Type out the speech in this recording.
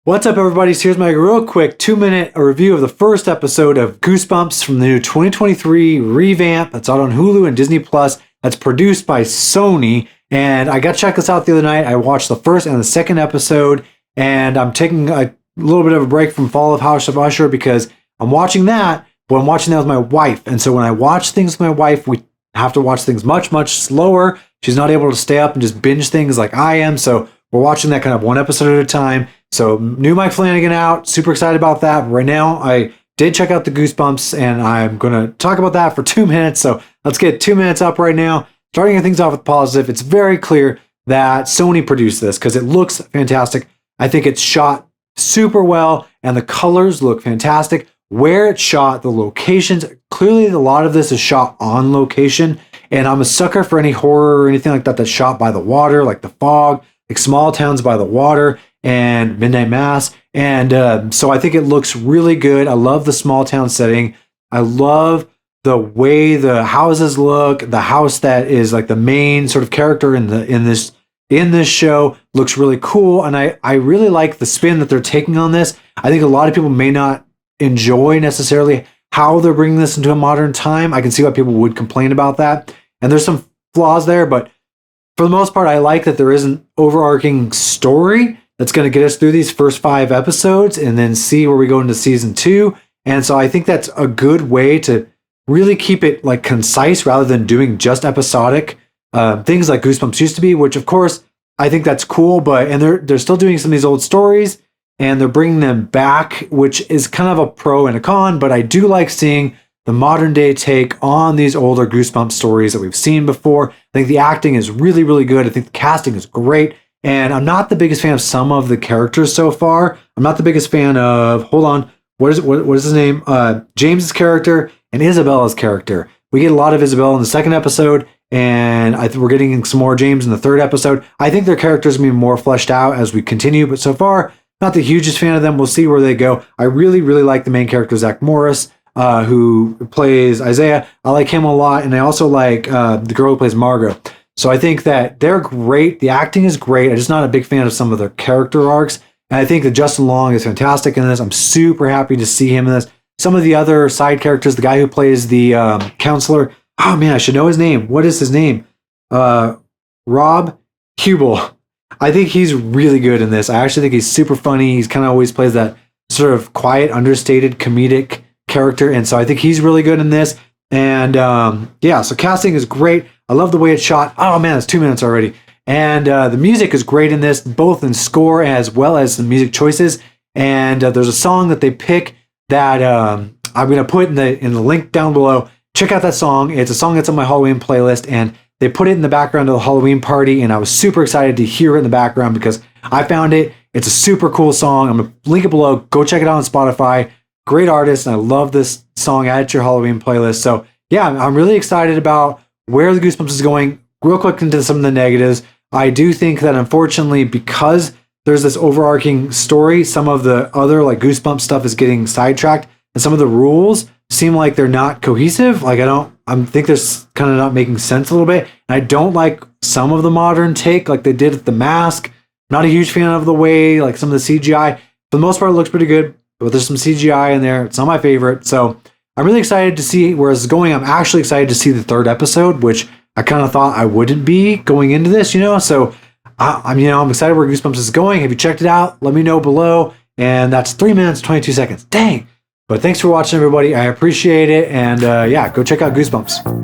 What's up, everybody? So here's my real quick 2-minute review of the first episode of Goosebumps from the new 2023 revamp that's out on Hulu and Disney Plus. That's produced by Sony. And I got to check this out the other night. I watched the first and the second episode, and I'm taking a little bit of a break from Fall of House of Usher because I'm watching that, but I'm watching that with my wife. And so when I watch things with my wife, we have to watch things much, much slower. She's not able to stay up and just binge things like I am. So we're watching that kind of one episode at a time. So new Mike Flanagan out. Super excited about that. Right now, I did check out the Goosebumps, and I'm going to talk about that for 2 minutes. So let's get 2 minutes up right now. Starting things off with positive, it's very clear that Sony produced this because it looks fantastic. I think it's shot super well, and the colors look fantastic. Where it's shot, the locations, clearly a lot of this is shot on location. And I'm a sucker for any horror or anything like that that's shot by the water, like The Fog, like small towns by the water, and Midnight Mass. And so I think it looks really good. I love the small town setting. I love the way the houses look. The house that is like the main sort of character in this show looks really cool. And I really like the spin that they're taking on this. I think a lot of people may not enjoy necessarily how they're bringing this into a modern time. I can see why people would complain about that. And there's some flaws there, but for the most part, I like that there is an overarching story that's going to get us through these first 5 episodes and then see where we go into season 2. And so I think that's a good way to really keep it like concise rather than doing just episodic things like Goosebumps used to be, which of course I think that's cool, and they're still doing some of these old stories and they're bringing them back, which is kind of a pro and a con, but I do like seeing the modern day take on these older Goosebumps stories that we've seen before. I think the acting is really, really good. I think the casting is great. And I'm not the biggest fan of some of the characters so far. I'm not the biggest fan of, what is his name? James's character and Isabella's character. We get a lot of Isabella in the second episode, and we're getting some more James in the third episode. I think their characters will be more fleshed out as we continue, but so far, not the hugest fan of them. We'll see where they go. I really, really like the main character, Zach Morris, who plays Isaiah. I like him a lot, and I also like the girl who plays Margot. So I think that they're great. The acting is great. I'm just not a big fan of some of their character arcs. And I think that Justin Long is fantastic in this. I'm super happy to see him in this. Some of the other side characters, the guy who plays the counselor. Oh man, I should know his name. What is his name? Rob Hubel. I think he's really good in this. I actually think he's super funny. He's kind of always plays that sort of quiet, understated, comedic character. And so I think he's really good in this. And so casting is great. I love the way it's shot. Oh man, it's 2 minutes already. And the music is great in this, both in score as well as the music choices. And there's a song that they pick that I'm going to put in the link down below. Check out that song. It's a song that's on my Halloween playlist, and they put it in the background of the Halloween party, and I was super excited to hear it in the background because I found it. It's a super cool song. I'm going to link it below. Go check it out on Spotify. Great artist, and I love this song. Add it to your Halloween playlist. So yeah, I'm really excited about where the Goosebumps is going. Real quick into some of the negatives. I do think that unfortunately, because there's this overarching story, some of the other like Goosebumps stuff is getting sidetracked, and some of the rules seem like they're not cohesive. Like I think they're kind of not making sense a little bit. And I don't like some of the modern take, like they did at The Mask. Not a huge fan of the way like some of the CGI. For the most part, it looks pretty good, but there's some CGI in there. It's not my favorite. So I'm really excited to see where it's going. I'm actually excited to see the third episode, which I kind of thought I wouldn't be going into this, So I'm excited where Goosebumps is going. Have you checked it out? Let me know below. And that's 3 minutes, 22 seconds. Dang. But thanks for watching, everybody. I appreciate it. And go check out Goosebumps.